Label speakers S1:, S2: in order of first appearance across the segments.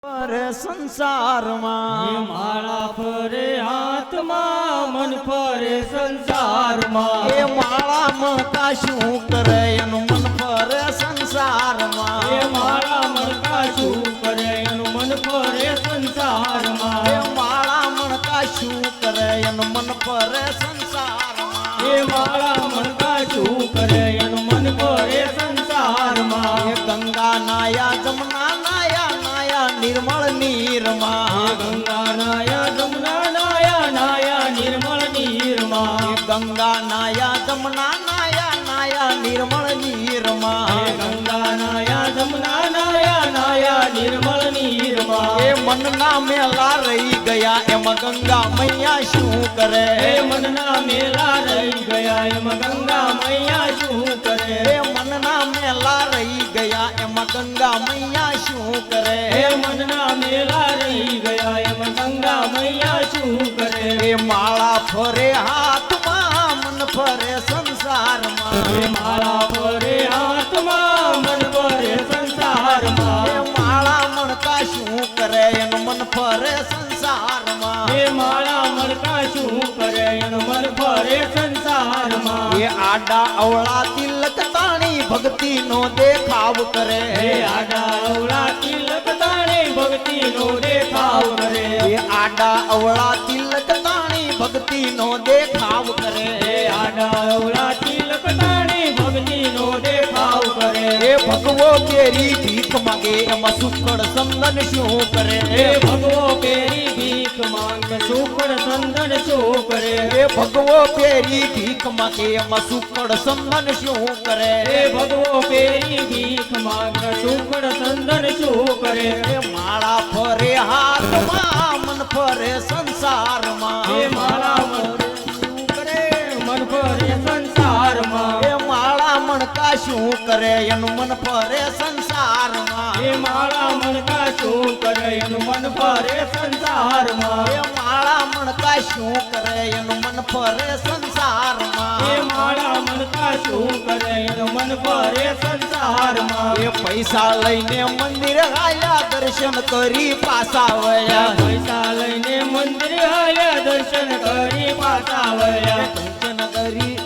S1: ફરે સંસારમાં
S2: માળા ફરે હાથમાં મન ફરે સંસારમાં
S1: એ માળા મણકા શું કરે એનું મન ફરે સંસારમાં
S2: એ માળા મણકા શું કરે એનું મન ફરે સંસારમાં
S1: એ માળા મણકા શું કરે એનું મન ફરે સંસારમાં
S2: એ માળા મણકા શું કરે એનું મન ફરે સંસારમાં
S1: એ ગંગા નાયા જમના નાયા નાયા નિર્મળ નીરમાં
S2: ગંગા નાયા જમુના નાયા નાયા નિર્મળ નીરમાં
S1: ગંગા નાયા જમના નાયા નાયા નિર્મળ નીરમાં
S2: ગંગા નાયા જમુના નાયા નાયા નિર્મળ નીરમાં
S1: એ મનના મેલા રહી ગયા એમાં ગંગા મૈયા શું કરે
S2: એ મનના મેલા રહી ગયા એમાં ગંગા મૈયા શું કરે
S1: એ મનના મેલા રહી ગયા એમાં ગંગા મૈયા શું કરે
S2: એ મનના મેલા રહી ગયા એમાં ગંગા મૈયા શું કરે
S1: એ માળા ફરે હાથમાં મન ફરે સંસારમાં
S2: એ માળા ફરે હાથમાં મન ફરે સંસારમાં
S1: એ માળા મણકા શું કરે એનું મન ફરે સંસારમાં
S2: એ માળા મણકા શું કરે એનું મન ફરે સંસારમાં
S1: એ આડા અવળા તિલક તાણી ભક્તિ નો દેખાવ કરે
S2: એ આડા અવળા તિલક તાણે ભક્તિ નો દેખાવ કરે
S1: એ આડા અવળા તિલક તાણી ભક્તિ નો દેખાવ કરે
S2: એ આડા અવળા તિલક તાણે ભક્તિ નો દેખાવ કરે
S1: એ ભગવો કેરી ભીખ માગે એમાં સુકડ સંદન શું કરે
S2: એ ભગવો પેરી ભીખ માંગ સુકડ સંદન શું કરે
S1: એ ભગવો પેરી ભીખ માગે એમાં સુકડ સંદન શું કરે
S2: એ ભગવો પેરી ભીખ માંગ સુકડ સંદન શું કરે
S1: એ માળા ફરે હાથમાં મન ફરે સંસારમાં
S2: એ માળા મન શું કરે મન ફરે સંસારમાં
S1: એ માળા મણકા શું કરે એનું મન ફરે સંસારમાં
S2: એ માળા મણકા શું કરે એનું મન ફરે સંસારમાં
S1: એ માળા મણકા શું કરે એનું મન ફરે સંસારમાં
S2: એ માળા મણકા શું કરે એનું મન ફરે સંસારમાં
S1: એ પૈસા લઈને મંદિર આયા દર્શન કરી પાછા વયા
S2: પૈસા લઈને મંદિર આયા દર્શન કરી પાછા વયા
S1: દર્શન કરી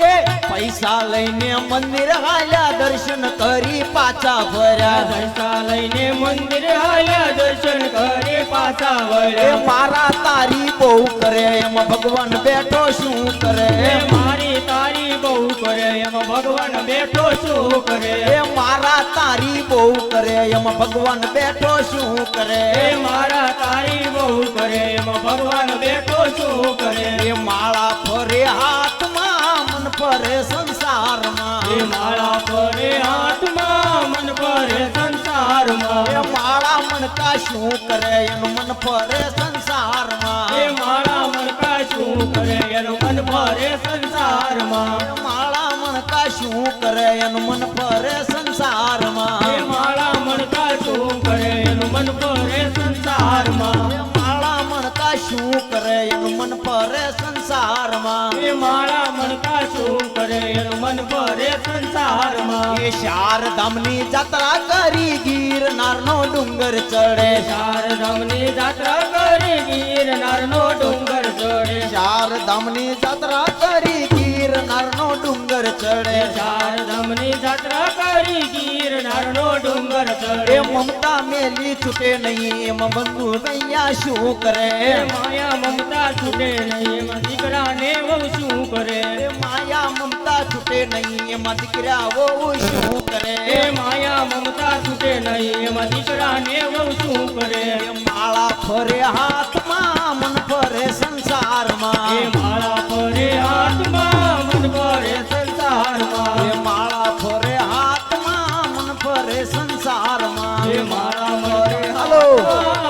S1: એ પૈસા લઈને મંદિર આયા દર્શન કરી પાછા ફર્યા
S2: પૈસા લઈને મંદિર આયા દર્શન કરી પાછા
S1: એ
S2: વયા
S1: મારા તારી બહુ કરે એમાં ભગવાન બેઠો શું કરે
S2: એ મારી તારી બહુ કરે એમાં ભગવાન બેઠો શું કરે
S1: એ મારા તારી બહુ કરે એમાં ભગવાન બેઠો શું કરે
S2: એ મારા તારી બહુ કરે એમાં ભગવાન બેઠો શું કરે
S1: એ માળા ફરે હાથમાં મન ફરે સંસારમાં
S2: એ માળા ફરે હાથમાં મન ફરે સંસારમાં
S1: એ માળા મણકા શું કરે એનું મન ફરે સંસારમાં
S2: એ માળા મણકા શું કરે એનું મન ફરે સંસારમાં
S1: એ માળા મણકા શું કરે એનું મન ફરે સંસારમાં
S2: એ માળા મણકા શું કરે એનું મન ફરે સંસારમાં
S1: એ માળા મણકા શું કરે એનું મન ફરે સંસારમાં
S2: એ માળા મણકા શું કરે એનું મન ફરે સંસારમાં
S1: એ શારદામની જાત્રા કરી ગિરનારનો ડુંગર ચડે
S2: શારદામની જાત્રા કરી ગિરનારનો ડુંગર ચડે
S1: શારદામની જાત્રા કરી ગિરનારનો ડુંગર ચડે
S2: શારદામની જાત્રા કરી ગિરનારનો ડુંગર
S1: એ
S2: ચડે
S1: મમતા મેલી છૂટે નહીં એમાં બંધુ અહીંયા શું કરે
S2: એ માયા મમતા છૂટે નહીં એમાં દીકરાને વહુ શું કરે
S1: એ માયા મમતા છૂટે નહીં એમાં દીકરા વહુ શું કરે
S2: એ માયા મમતા છૂટે નહીં એમાં દીકરાને વહુ શું કરે
S1: એ માળા ફરે હાથમાં મન ફરે સંસારમાં
S2: એ માળા ફરે હાથમાં મન ફરે
S1: એ
S2: સંસારમાં
S1: માળા ફરે હાથમાં મન ફરે સંસારમાં
S2: એ માળા ફરે
S1: હાલો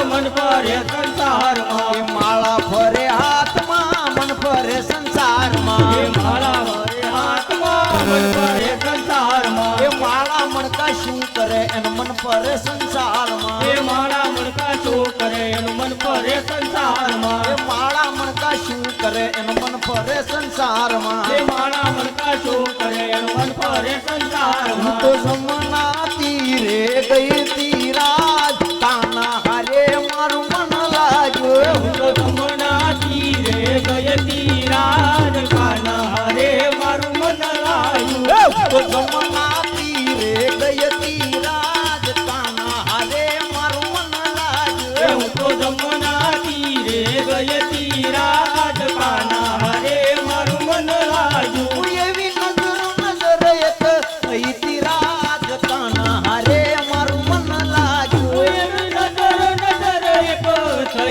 S2: મન ફરે સંસારમાં
S1: એ માળા ફરે હાથમાં મન ફરે સંસારમાં
S2: એ માળા ફરે હાથમાં મન ફરે સંસારમાં
S1: એ માળા મણકા શું કરે એનું મન ફરે સંસારમાં
S2: એ માળા મણકા શું કરે એનું મન ફરે સંસારમાં
S1: એ માળા મણકા શું કરે એનું મન ફરે સંસારમાં
S2: એ માળા મણકા શું કરે એનું મન ફરે
S1: હું
S2: સંસારમાં
S1: તો જમના તીરે ગઈ તી રાજતાના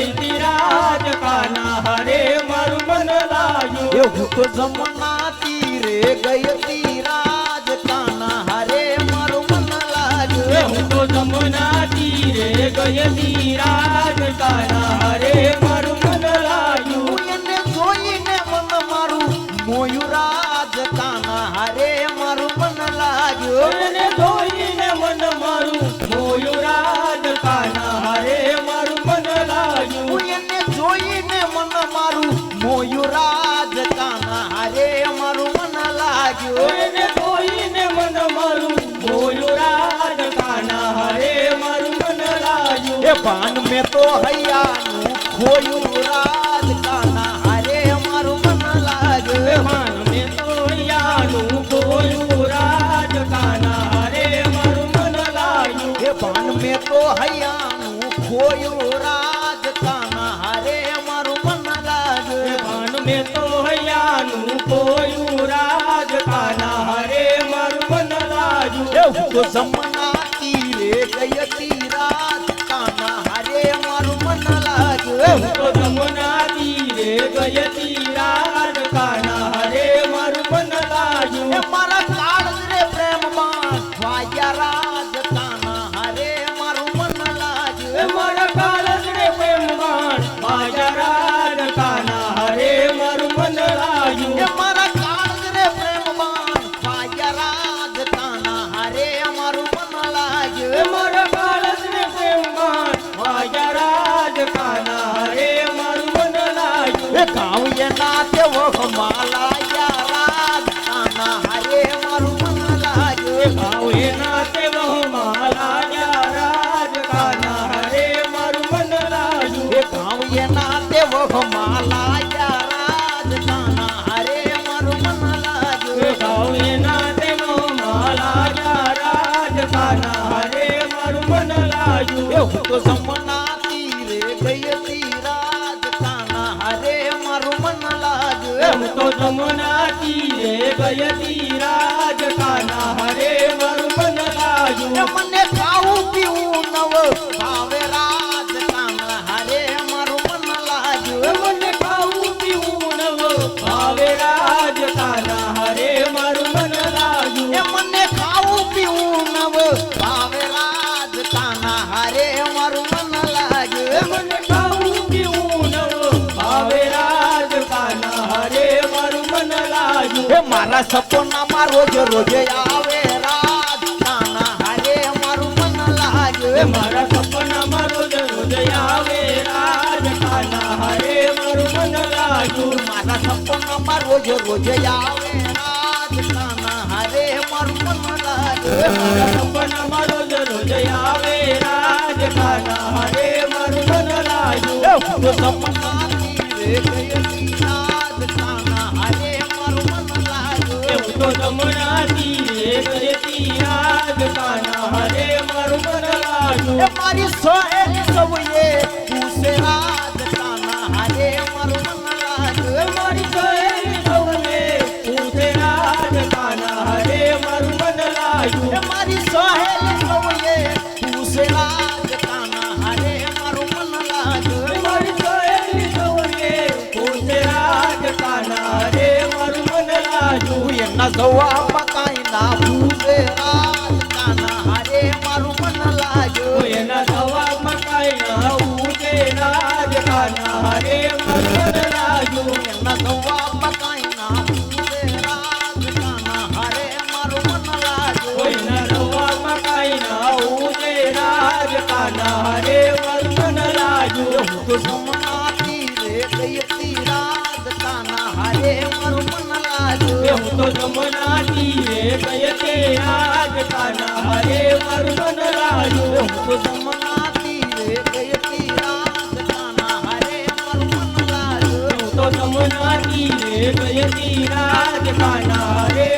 S2: ગઈ તી રાજ કાના હરે મારું મન લાગ્યું
S1: એ હું તો જમના તીરે ગઈ તી રાજ કાના હરે મારું મન
S2: એ
S1: લાગ્યું
S2: હું તો જમના તીરે ગઈ તી રાજ કાના હરે મારું મન લાગ્યું
S1: હું એને જોઈને મન મારું મોયું રાજ કાના હરે મારું મન લાગ્યું
S2: એને જોઈને મન મારું મોયું રાજ કાના હરે મારું મન લાગ્યું
S1: હું એને જોઈને મન મારું મોયું રાજ કાના હરે મારું મન લાગ્યું
S2: એને જોઈને મન મારું મોયું રાજ કાના હરે મારું મન લાગ્યું
S1: એ ભાન મેં તો હૈયાનું ખોયું રાજ કાના હરે મારું મન લાગ્યું
S2: માન મેં તો યાનું ખોયું રાજ કાના હરે મારું મન લાગ્યું
S1: એ ભાન મેં તો હૈયાનું ખોયું રાજ કાના હરે મારું મન લાગ્યું
S2: માન મેં તો યાનું ખોયું રાજ કાના હરે મારું મન લાગ્યું
S1: એ હું તો જમના તીરે ગઈ તી રાજ કાના હરે મારું મન લાગ્યું
S2: તો જમુના તીરે ગઈ તી રાજ કાના હરે મારું મન લાગ્યું
S1: એ મારા કાળ રે પ્રેમમાં વાયા રાજ કાના હરે મારું મન લાગ્યું
S2: મારા કાળજને પ્રેમવાન માજા રાજ કાના હરે મારું મન લાગ્યું
S1: એ મારા કાળ રે પ્રેમમાં વાયા રાજ કાના હરે મારું મન લાગ્યું
S2: મારા કાળજને પ્રેમવાન માજા રાજ કાના હરે મારું મન લાગ્યું
S1: એ ગાવ એના તે વખમાં લાયા રાજ કાના હરે મારું મન લાગ્યું
S2: ભાવ એના તે વહમાં લાગ્યા રાજ કાના હરે મારું મન લાગ્યું
S1: એ ગાવ એના તે વખમાં લાયા રાજ કાના હરે મારું મન લાગ્યું
S2: ભાવ એના તે વહમાં લાગ્યા રાજ કાના હરે મારું મન લાગ્યું
S1: એ હું તો જમના તીરે ગઈ તી રાજ કાના હરે મારું મન લાગ્યું
S2: હું તો જમુના તીરે ગઈ તી રાજ કાના હરે મારું મન
S1: એ
S2: લાગ્યું
S1: મને ખાવું પીવું નવ ભાવે રાજ કાના હરે મારું મન લાગ્યું
S2: મને ખાવું પીવું નવ ભાવે રાજ કાના હરે મારું મન લાગ્યું
S1: એ મને ખાવું પીવું નવ ભાવે રાજ કાના હરે મારું મન લાગ્યું
S2: મને ખાવું પીવું નવ ભાવે રાજ કાના હરે મારું મન લાગ્યું
S1: એ મારા સપનામાં રોજ રોજ આવે રાજ કાના હરે મારું મન લાગ્યું
S2: મારા સપનામાં રોજ રોજ આવે રાજ કાના હરે મારું મન લાગ્યું
S1: મારા સપનામાં રોજ રોજ આવે રાજ કાના હરે મારું મન લાગ્યું
S2: મારા સપનામાં રોજ રોજ આવે રાજ કાના હરે મારું મન લાગ્યું
S1: એ હું તો સપના તીરે ગઈ તી રાજ કાના હરે મારું મન લાગ્યું
S2: હું તો જમુના તીરે ગઈ તી રાજ કાના હરે મારું મન લાગ્યું
S1: એ મારી સોહેલી સૌએ પૂછે રાજ કાના હરે મારું મન લાગ્યું
S2: મારી સહેલી સૌને પૂછે રાજ કાના હરે મારું મન લાગ્યું
S1: એ મારી સોહેલી સૌએ પૂછે રાજ કાના હરે મારું મન લાગ્યું
S2: મારી સહેલી સૌને પૂછે રાજ કાના હરે મારું મન લાગ્યું
S1: હું એના જવાબ કાંઈ ના પૂછે રાજ કાના હરે મારું મન લાગ્યું
S2: એના જવાબમાં કાંઈ ના પૂછે રાજ કાના હરે મારું મન લાગ્યું
S1: એના જવાબ કાંઈ ના પૂછે રાજ કાના હરે મારું મન લાગ્યું
S2: કોઈના જવાબમાં કાંઈ ના પૂછે રાજ કાના હરે મારું મન લાગ્યું
S1: હું તો જમના તીરે ગઈ તી રાજ કાના હરે મારું મન લાગ્યું
S2: હું તો જમુના તીરે ગઈ તે રાજ કાના હરે મારું મન લાગ્યું
S1: હું તો જમના તીરે ગઈ તી રાજ કાના હરે મારું મન લાગ્યું
S2: હું તો જમુના તીરે ગઈ તી રાજ કાના હરે